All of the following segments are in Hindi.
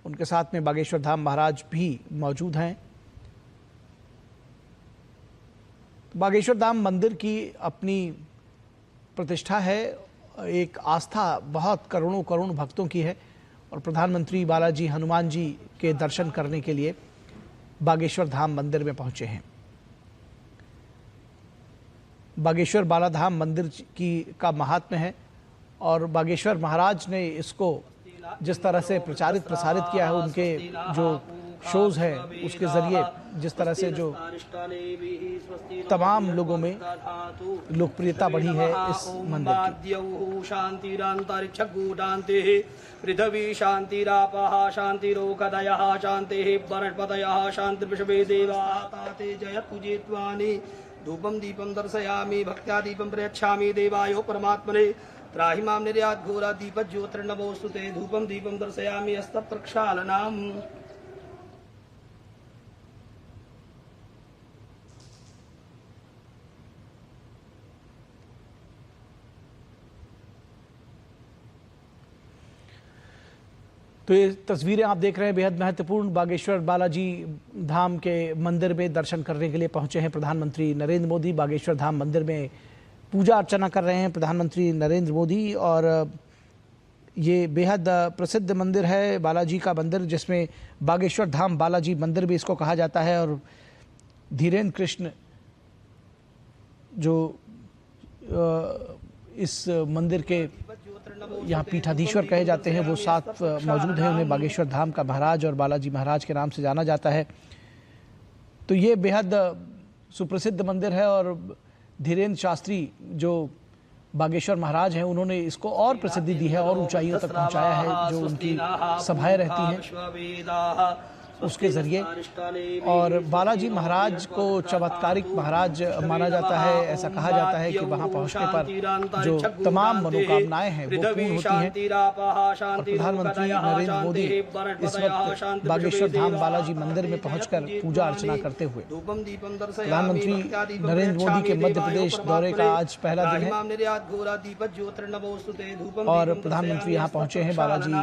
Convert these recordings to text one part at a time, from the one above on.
उनके साथ में बागेश्वर धाम महाराज भी मौजूद हैं। बागेश्वर धाम मंदिर की अपनी प्रतिष्ठा है, एक आस्था बहुत करोड़ों करोड़ भक्तों की है और प्रधानमंत्री बालाजी हनुमान जी के दर्शन करने के लिए बागेश्वर धाम मंदिर में पहुंचे हैं। बागेश्वर बालाधाम मंदिर का महात्म्य है और बागेश्वर महाराज ने इसको जिस तरह से प्रसारित किया है, उनके जो शोज है उसके जरिए जिस तरह से जो तमाम लोगों में लोकप्रियता बढ़ी है इस मंदिर की। पृथ्वी शांतिरापः शांतिरोकदयः शांतिः वनस्पतयः शांतिर्विश्वे देवाः ताते जयतु जेत्वानि धूपम दीपम दर्शयामि भक्त्या दीपम प्रयच्छामि देवायो परमात्मने त्राहि मां निर्यात घोरा दीप ज्योतिर्नमोस्तुते धूपम दीपम दर्शयामि हस्त प्रक्षालनम्। तो ये तस्वीरें आप देख रहे हैं बेहद महत्वपूर्ण। बागेश्वर बालाजी धाम के मंदिर में दर्शन करने के लिए पहुंचे हैं प्रधानमंत्री नरेंद्र मोदी। बागेश्वर धाम मंदिर में पूजा अर्चना कर रहे हैं प्रधानमंत्री नरेंद्र मोदी और ये बेहद प्रसिद्ध मंदिर है बालाजी का मंदिर, जिसमें बागेश्वर धाम बालाजी मंदिर भी इसको कहा जाता है। और धीरेन्द्र कृष्ण जो इस मंदिर के यहाँ पीठाधीश्वर कहे जाते हैं वो साथ मौजूद हैं। उन्हें बागेश्वर धाम का महाराज और बालाजी महाराज के नाम से जाना जाता है। तो ये बेहद सुप्रसिद्ध मंदिर है और धीरेन्द्र शास्त्री जो बागेश्वर महाराज हैं उन्होंने इसको और प्रसिद्धि दी है और ऊंचाइयों तक पहुंचाया है। जो उनकी सभाएं रहती हैं उसके जरिए। और बालाजी महाराज को चमत्कारिक महाराज माना जाता है। ऐसा कहा जाता है कि वहां पहुंचने पर जो तमाम मनोकामनाएं हैं वो पूर्ण होती हैं। और प्रधानमंत्री नरेंद्र मोदी इस वक्त बागेश्वर धाम बालाजी मंदिर में पहुंचकर पूजा अर्चना करते हुए प्रधानमंत्री नरेंद्र मोदी के मध्य प्रदेश दौरे का आज पहला दिन है और प्रधानमंत्री यहाँ पहुंचे हैं बालाजी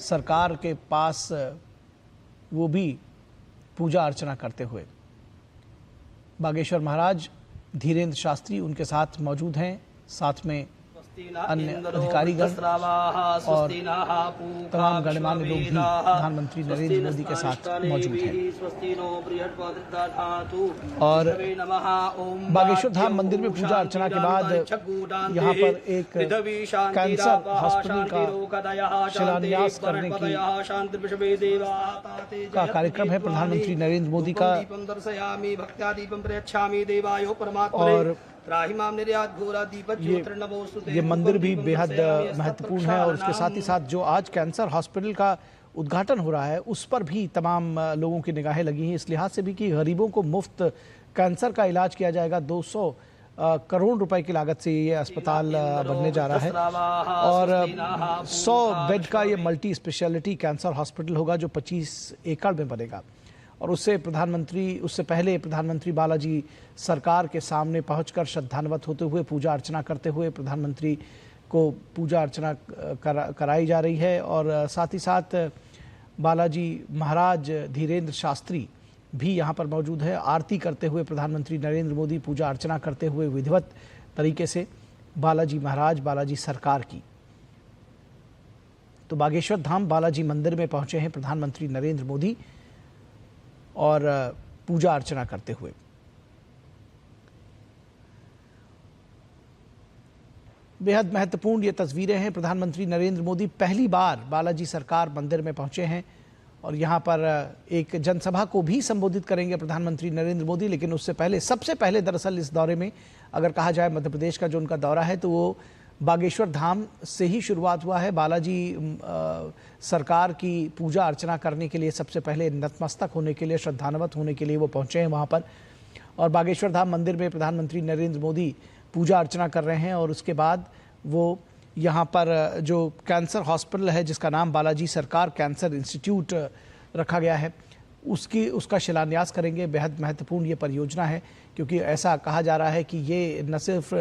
सरकार के पास, वो भी पूजा अर्चना करते हुए। बागेश्वर महाराज धीरेन्द्र शास्त्री उनके साथ मौजूद हैं, साथ में अन्य अधिकारीगण और तमाम गणमान्य लोग भी प्रधानमंत्री नरेंद्र मोदी के साथ मौजूद हैं। और बागेश्वर धाम मंदिर में पूजा अर्चना के बाद यहाँ पर एक कैंसर हॉस्पिटल का शिलान्यास करने का कार्यक्रम है प्रधानमंत्री नरेंद्र मोदी का। और ये मंदिर भी बेहद महत्वपूर्ण है और उसके साथ ही साथ जो आज कैंसर हॉस्पिटल का उद्घाटन हो रहा है उस पर भी तमाम लोगों की निगाहें लगी हैं, इस लिहाज से भी कि गरीबों को मुफ्त कैंसर का इलाज किया जाएगा। 200 करोड़ रुपए की लागत से ये अस्पताल बनने जा रहा है और 100 बेड का ये मल्टी स्पेशलिटी कैंसर हॉस्पिटल होगा जो 25 एकड़ में बनेगा। और उससे पहले प्रधानमंत्री बालाजी सरकार के सामने पहुंचकर श्रद्धान्वित होते हुए पूजा अर्चना करते हुए प्रधानमंत्री को पूजा अर्चना कराई जा रही है। और साथ ही साथ बालाजी महाराज धीरेन्द्र शास्त्री भी यहाँ पर मौजूद है। आरती करते हुए प्रधानमंत्री नरेंद्र मोदी पूजा अर्चना करते हुए विधिवत तरीके से बालाजी महाराज बालाजी सरकार की। तो बागेश्वर धाम बालाजी मंदिर में पहुंचे हैं प्रधानमंत्री नरेंद्र मोदी और पूजा अर्चना करते हुए। बेहद महत्वपूर्ण ये तस्वीरें हैं। प्रधानमंत्री नरेंद्र मोदी पहली बार बालाजी सरकार मंदिर में पहुंचे हैं और यहाँ पर एक जनसभा को भी संबोधित करेंगे प्रधानमंत्री नरेंद्र मोदी। लेकिन उससे पहले सबसे पहले दरअसल इस दौरे में अगर कहा जाए मध्य प्रदेश का जो उनका दौरा है तो वो बागेश्वर धाम से ही शुरुआत हुआ है। बालाजी सरकार की पूजा अर्चना करने के लिए सबसे पहले नतमस्तक होने के लिए, श्रद्धान्वित होने के लिए वो पहुंचे हैं वहाँ पर। और बागेश्वर धाम मंदिर में प्रधानमंत्री नरेंद्र मोदी पूजा अर्चना कर रहे हैं और उसके बाद वो यहाँ पर जो कैंसर हॉस्पिटल है जिसका नाम बालाजी सरकार कैंसर इंस्टीट्यूट रखा गया है, उसका शिलान्यास करेंगे। बेहद महत्वपूर्ण ये परियोजना है, क्योंकि ऐसा कहा जा रहा है कि ये न सिर्फ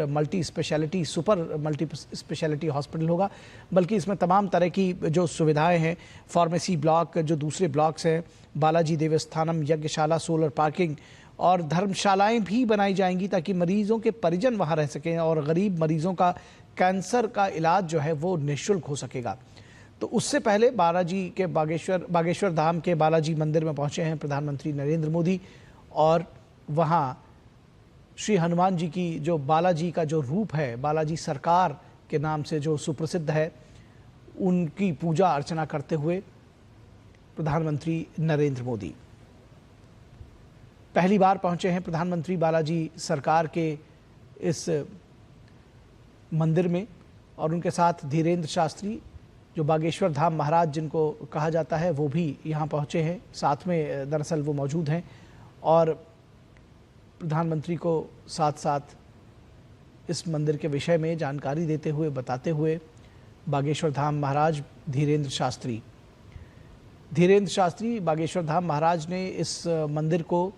सुपर मल्टी स्पेशलिटी हॉस्पिटल होगा, बल्कि इसमें तमाम तरह की जो सुविधाएं हैं, फार्मेसी ब्लॉक, जो दूसरे ब्लॉक्स हैं, बालाजी देवस्थानम, यज्ञशाला, सोलर पार्किंग और धर्मशालाएं भी बनाई जाएंगी, ताकि मरीजों के परिजन वहां रह सकें और गरीब मरीजों का कैंसर का इलाज जो है वो निःशुल्क हो सकेगा। तो उससे पहले बागेश्वर धाम के बालाजी मंदिर में पहुंचे हैं प्रधानमंत्री नरेंद्र मोदी, और वहां श्री हनुमान जी की जो बालाजी का जो रूप है, बालाजी सरकार के नाम से जो सुप्रसिद्ध है, उनकी पूजा अर्चना करते हुए प्रधानमंत्री नरेंद्र मोदी पहली बार पहुंचे हैं प्रधानमंत्री बालाजी सरकार के इस मंदिर में, और उनके साथ धीरेन्द्र शास्त्री, जो बागेश्वर धाम महाराज जिनको कहा जाता है, वो भी यहाँ पहुँचे हैं। साथ में दरअसल वो मौजूद हैं और प्रधानमंत्री को साथ साथ इस मंदिर के विषय में जानकारी देते हुए, बताते हुए बागेश्वर धाम महाराज धीरेन्द्र शास्त्री बागेश्वर धाम महाराज ने इस मंदिर को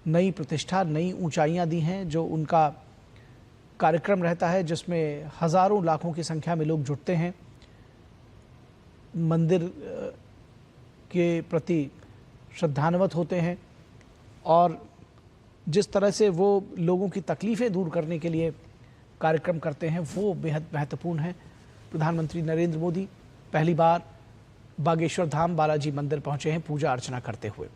नई प्रतिष्ठा, नई ऊंचाइयां दी हैं। जो उनका कार्यक्रम रहता है, जिसमें हज़ारों लाखों की संख्या में लोग जुटते हैं, मंदिर के प्रति श्रद्धान्वित होते हैं, और जिस तरह से वो लोगों की तकलीफ़ें दूर करने के लिए कार्यक्रम करते हैं, वो बेहद महत्वपूर्ण है। प्रधानमंत्री नरेंद्र मोदी पहली बार बागेश्वर धाम बालाजी मंदिर पहुंचे हैं पूजा अर्चना करते हुए।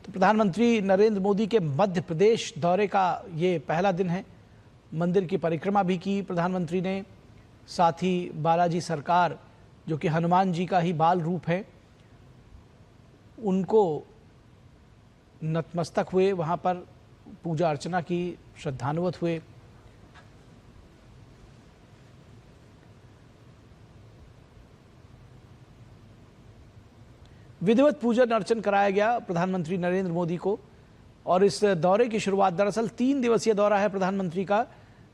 तो प्रधानमंत्री नरेंद्र मोदी के मध्य प्रदेश दौरे का ये पहला दिन है। मंदिर की परिक्रमा भी की प्रधानमंत्री ने, साथ ही बालाजी सरकार, जो कि हनुमान जी का ही बाल रूप है, उनको नतमस्तक हुए, वहाँ पर पूजा अर्चना की, श्रद्धान्वित हुए। विधिवत पूजन अर्चन कराया गया प्रधानमंत्री नरेंद्र मोदी को। और इस दौरे की शुरुआत, दरअसल 3 दिवसीय दौरा है प्रधानमंत्री का,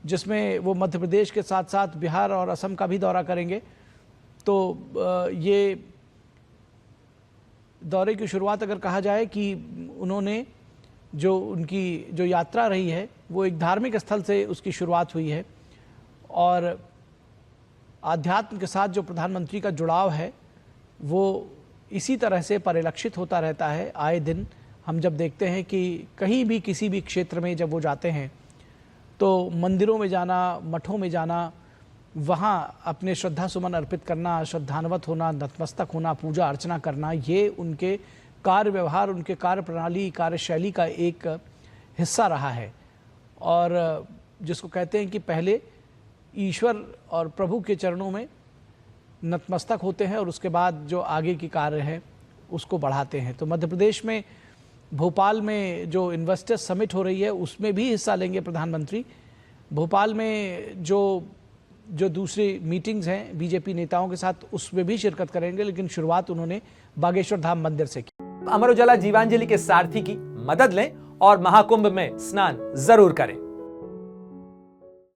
जिसमें वो मध्य प्रदेश के साथ साथ बिहार और असम का भी दौरा करेंगे। तो ये दौरे की शुरुआत अगर कहा जाए कि उन्होंने उनकी जो यात्रा रही है, वो एक धार्मिक स्थल से उसकी शुरुआत हुई है, और आध्यात्म के साथ जो प्रधानमंत्री का जुड़ाव है वो इसी तरह से परिलक्षित होता रहता है। आए दिन हम जब देखते हैं कि कहीं भी किसी भी क्षेत्र में जब वो जाते हैं, तो मंदिरों में जाना, मठों में जाना, वहाँ अपने श्रद्धा सुमन अर्पित करना, श्रद्धान्वित होना, नतमस्तक होना, पूजा अर्चना करना, ये उनके कार्य व्यवहार, उनके कार्य प्रणाली, कार्यशैली का एक हिस्सा रहा है। और जिसको कहते हैं कि पहले ईश्वर और प्रभु के चरणों में नतमस्तक होते हैं और उसके बाद जो आगे की कार्य है उसको बढ़ाते हैं। तो मध्य प्रदेश में भोपाल में जो इन्वेस्टर्स समिट हो रही है, उसमें भी हिस्सा लेंगे प्रधानमंत्री। भोपाल में जो दूसरी मीटिंग्स हैं बीजेपी नेताओं के साथ, उसमें भी शिरकत करेंगे, लेकिन शुरुआत उन्होंने बागेश्वर धाम मंदिर से की। अमर उजाला जीवांजलि के सारथी की मदद लें और महाकुंभ में स्नान जरूर करें।